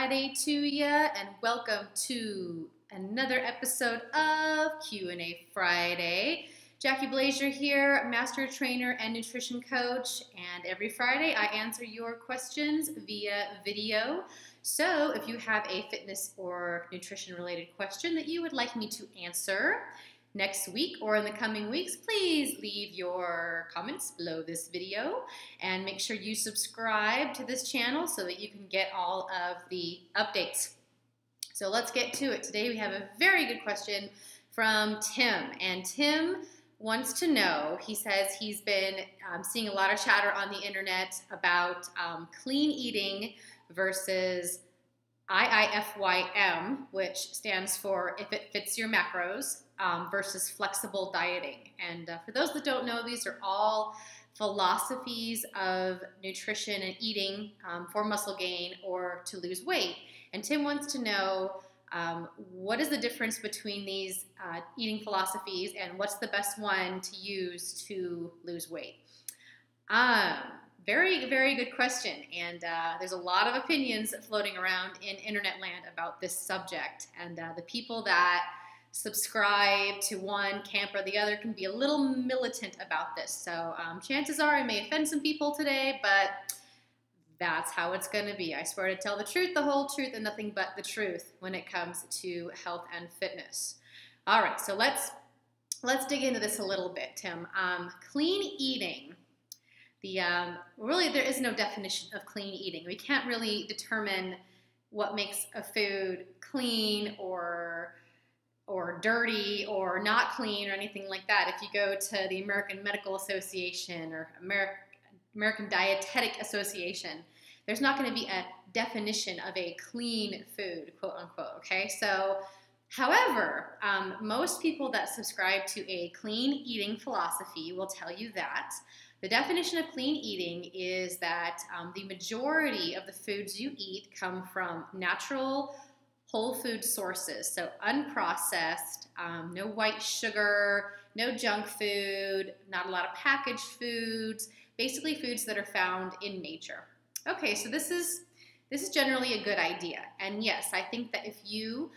Friday to ya, and welcome to another episode of Q&A Friday. Jackie Blazer here, master trainer and nutrition coach, and every Friday I answer your questions via video. So if you have a fitness or nutrition related question that you would like me to answer next week or in the coming weeks, please leave your comments below this video and make sure you subscribe to this channel so that you can get all of the updates. So let's get to it. Today we have a very good question from Tim, and Tim wants to know, he says he's been seeing a lot of chatter on the internet about clean eating versus IIFYM, which stands for if it fits your macros, versus flexible dieting. And for those that don't know, these are all philosophies of nutrition and eating for muscle gain or to lose weight. And Tim wants to know what is the difference between these eating philosophies and what's the best one to use to lose weight. Very, very good question, and there's a lot of opinions floating around in internet land about this subject, and the people that subscribe to one camp or the other can be a little militant about this. So chances are I may offend some people today, but that's how it's going to be. I swear to tell the truth, the whole truth, and nothing but the truth when it comes to health and fitness. All right, so let's dig into this a little bit, Tim. Clean eating. Really, there is no definition of clean eating. We can't really determine what makes a food clean or dirty or not clean or anything like that. If you go to the American Medical Association or American Dietetic Association, there's not going to be a definition of a clean food, quote unquote, okay? So, however, most people that subscribe to a clean eating philosophy will tell you that the definition of clean eating is that the majority of the foods you eat come from natural whole food sources, so unprocessed, no white sugar, no junk food, not a lot of packaged foods, basically foods that are found in nature. Okay, so this is generally a good idea, and yes, I think that if you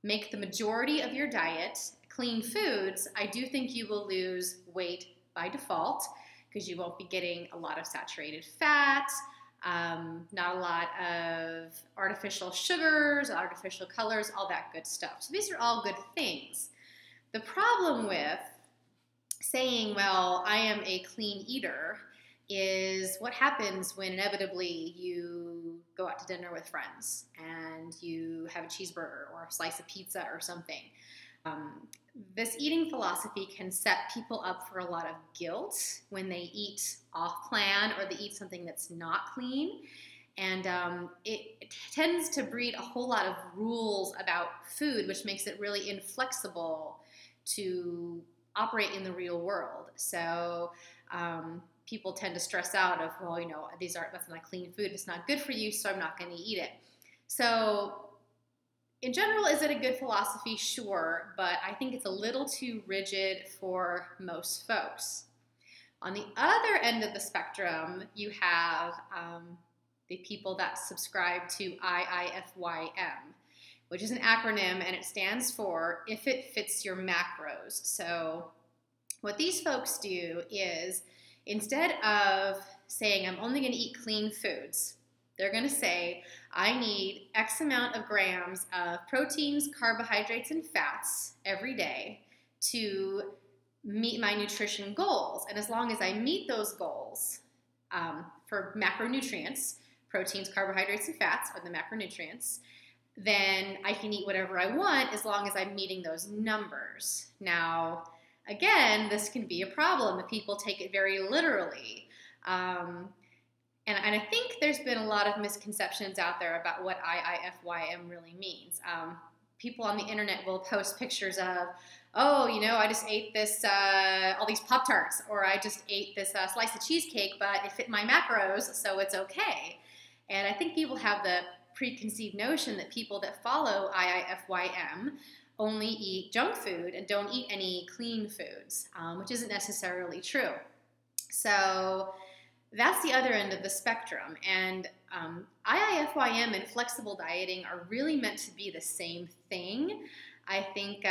make the majority of your diet clean foods, I do think you will lose weight by default because you won't be getting a lot of saturated fat, not a lot of artificial sugars, artificial colors, all that good stuff. So these are all good things. The problem with saying, well, I am a clean eater, is what happens when inevitably you go out to dinner with friends and you have a cheeseburger or a slice of pizza or something. This eating philosophy can set people up for a lot of guilt when they eat off plan or they eat something that's not clean. And it tends to breed a whole lot of rules about food, which makes it really inflexible to operate in the real world. So people tend to stress out of, well, you know, that's not clean food, it's not good for you, so I'm not going to eat it. So in general, is it a good philosophy? Sure, but I think it's a little too rigid for most folks. On the other end of the spectrum, you have the people that subscribe to IIFYM, which is an acronym, and it stands for if it fits your macros. So what these folks do is, instead of saying I'm only going to eat clean foods, they're going to say, I need X amount of grams of proteins, carbohydrates, and fats every day to meet my nutrition goals. And as long as I meet those goals for macronutrients, proteins, carbohydrates, and fats are the macronutrients, then I can eat whatever I want as long as I'm meeting those numbers. Now, again, this can be a problem. The people take it very literally. And I think there's been a lot of misconceptions out there about what IIFYM really means. People on the internet will post pictures of, oh, you know, I just ate this, all these Pop-Tarts, or I just ate this slice of cheesecake, but it fit my macros, so it's okay. And I think people have the preconceived notion that people that follow IIFYM only eat junk food and don't eat any clean foods, which isn't necessarily true. So that's the other end of the spectrum, and IIFYM and flexible dieting are really meant to be the same thing. I think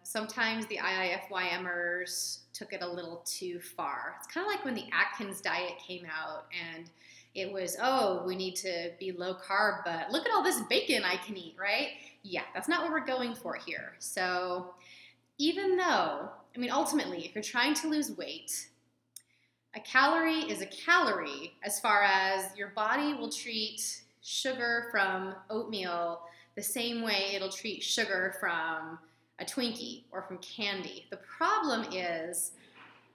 sometimes the IIFYMers took it a little too far. It's kind of like when the Atkins diet came out and it was, oh, we need to be low carb, but look at all this bacon I can eat, right? Yeah, that's not what we're going for here. So even though, I mean, ultimately, if you're trying to lose weight, a calorie is a calorie as far as your body will treat sugar from oatmeal the same way it'll treat sugar from a Twinkie or from candy. The problem is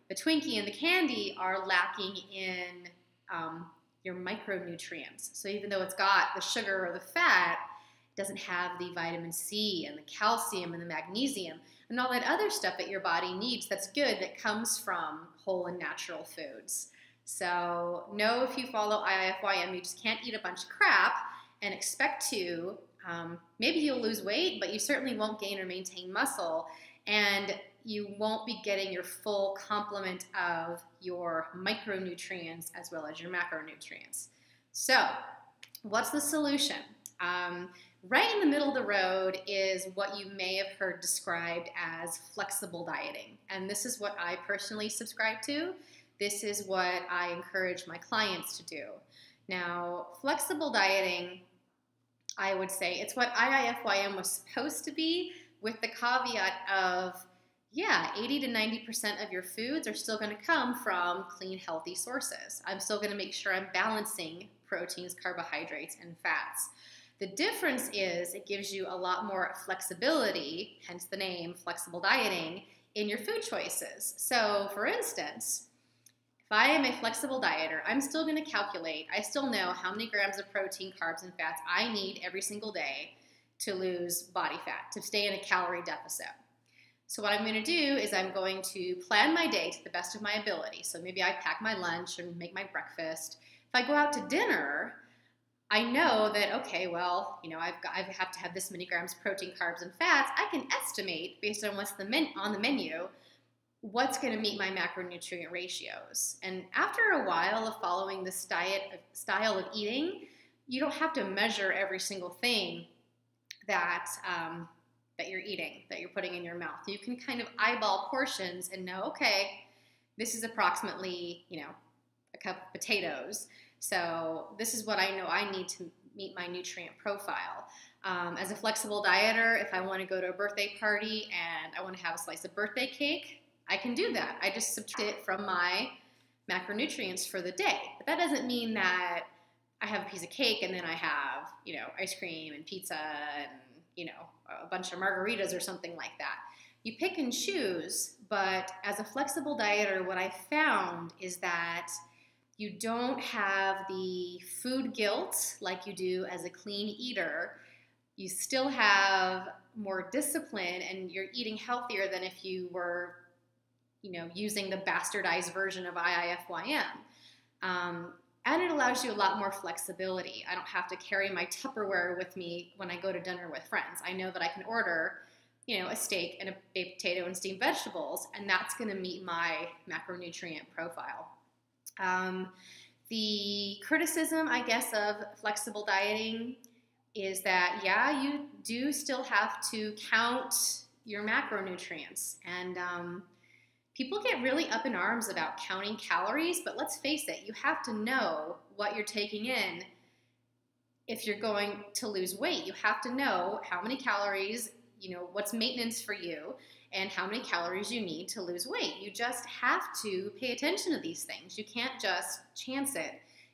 the Twinkie and the candy are lacking in your micronutrients. So even though it's got the sugar or the fat, it doesn't have the vitamin C and the calcium and the magnesium and all that other stuff that your body needs that's good that comes from whole and natural foods. So know if you follow IIFYM, you just can't eat a bunch of crap and expect to. Maybe you'll lose weight, but you certainly won't gain or maintain muscle, and you won't be getting your full complement of your micronutrients as well as your macronutrients. So what's the solution? Right in the middle of the road is what you may have heard described as flexible dieting. And this is what I personally subscribe to. This is what I encourage my clients to do. Now, flexible dieting, I would say it's what IIFYM was supposed to be, with the caveat of, yeah, 80 to 90% of your foods are still going to come from clean, healthy sources. I'm still going to make sure I'm balancing proteins, carbohydrates, and fats. The difference is it gives you a lot more flexibility, hence the name flexible dieting, in your food choices. So for instance, if I am a flexible dieter, I'm still going to calculate, I still know how many grams of protein, carbs, and fats I need every single day to lose body fat, to stay in a calorie deficit. So what I'm going to do is I'm going to plan my day to the best of my ability. So maybe I pack my lunch and make my breakfast. If I go out to dinner, I know that, okay, well, you know, I have to have this many grams of protein, carbs, and fats. I can estimate, based on what's on the menu, what's going to meet my macronutrient ratios. And after a while of following this style of eating, you don't have to measure every single thing that you're eating, that you're putting in your mouth. You can kind of eyeball portions and know, okay, this is approximately, you know, a cup of potatoes. So this is what I know I need to meet my nutrient profile. As a flexible dieter, if I want to go to a birthday party and I want to have a slice of birthday cake, I can do that. I just subtract it from my macronutrients for the day. But that doesn't mean that I have a piece of cake and then I have, you know, ice cream and pizza and, you know, a bunch of margaritas or something like that. You pick and choose, but as a flexible dieter, what I found is that you don't have the food guilt like you do as a clean eater. You still have more discipline and you're eating healthier than if you were, you know, using the bastardized version of IIFYM. And it allows you a lot more flexibility. I don't have to carry my Tupperware with me when I go to dinner with friends. I know that I can order, you know, a steak and a baked potato and steamed vegetables, and that's going to meet my macronutrient profile. The criticism, I guess, of flexible dieting is that, yeah, you do still have to count your macronutrients. And people get really up in arms about counting calories, but let's face it, you have to know what you're taking in if you're going to lose weight. You have to know how many calories, you know, what's maintenance for you, and how many calories you need to lose weight. You just have to pay attention to these things. You can't just chance it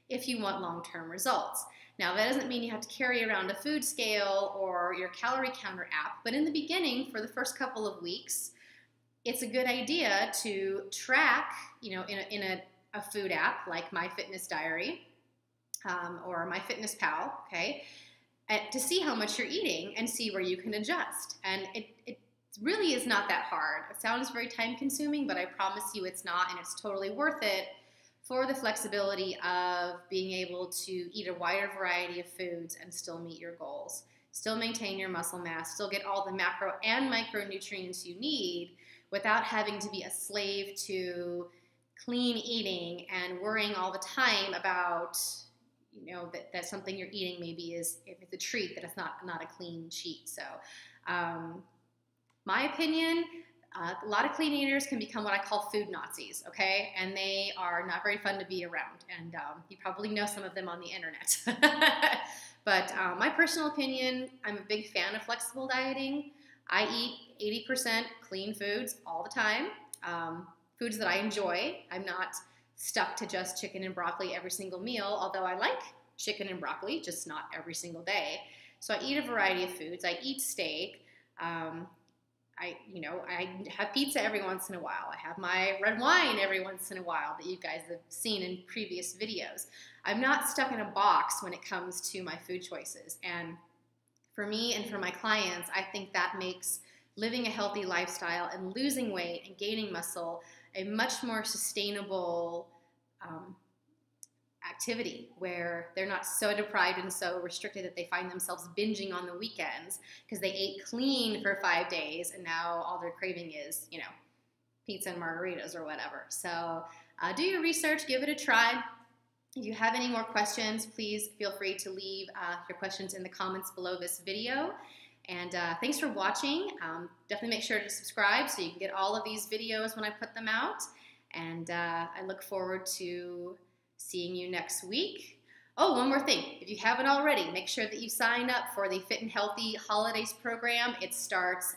if you want long-term results. Now, that doesn't mean you have to carry around a food scale or your calorie counter app, but in the beginning, for the first couple of weeks, it's a good idea to track, you know, in a food app like MyFitnessDiary or MyFitnessPal, okay, to see how much you're eating and see where you can adjust. And it really is not that hard. It sounds very time consuming, but I promise you it's not, and it's totally worth it for the flexibility of being able to eat a wider variety of foods and still meet your goals, still maintain your muscle mass, still get all the macro and micronutrients you need without having to be a slave to clean eating and worrying all the time about, that something you're eating maybe is, if it's a treat, that it's not a clean cheat. So my opinion, a lot of clean eaters can become what I call food Nazis, okay? And they are not very fun to be around. And you probably know some of them on the internet. But my personal opinion, I'm a big fan of flexible dieting. I eat 80% clean foods all the time, foods that I enjoy. I'm not stuck to just chicken and broccoli every single meal, although I like chicken and broccoli, just not every single day. So I eat a variety of foods. I eat steak. I have pizza every once in a while. I have my red wine every once in a while that you guys have seen in previous videos. I'm not stuck in a box when it comes to my food choices. And for me and for my clients, I think that makes living a healthy lifestyle and losing weight and gaining muscle a much more sustainable activity, where they're not so deprived and so restricted that they find themselves binging on the weekends because they ate clean for 5 days and now all they're craving is, pizza and margaritas or whatever. So do your research, give it a try. If you have any more questions, please feel free to leave your questions in the comments below this video. And thanks for watching. Definitely make sure to subscribe so you can get all of these videos when I put them out. And I look forward to seeing you next week. Oh, one more thing. If you haven't already, make sure that you sign up for the Fit and Healthy Holidays program. It starts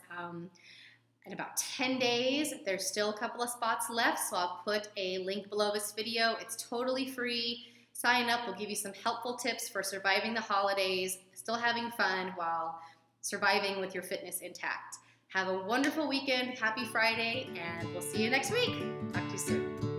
in about 10 days. There's still a couple of spots left, so I'll put a link below this video. It's totally free. Sign up. We'll give you some helpful tips for surviving the holidays, still having fun while surviving with your fitness intact. Have a wonderful weekend. Happy Friday, and we'll see you next week. Talk to you soon.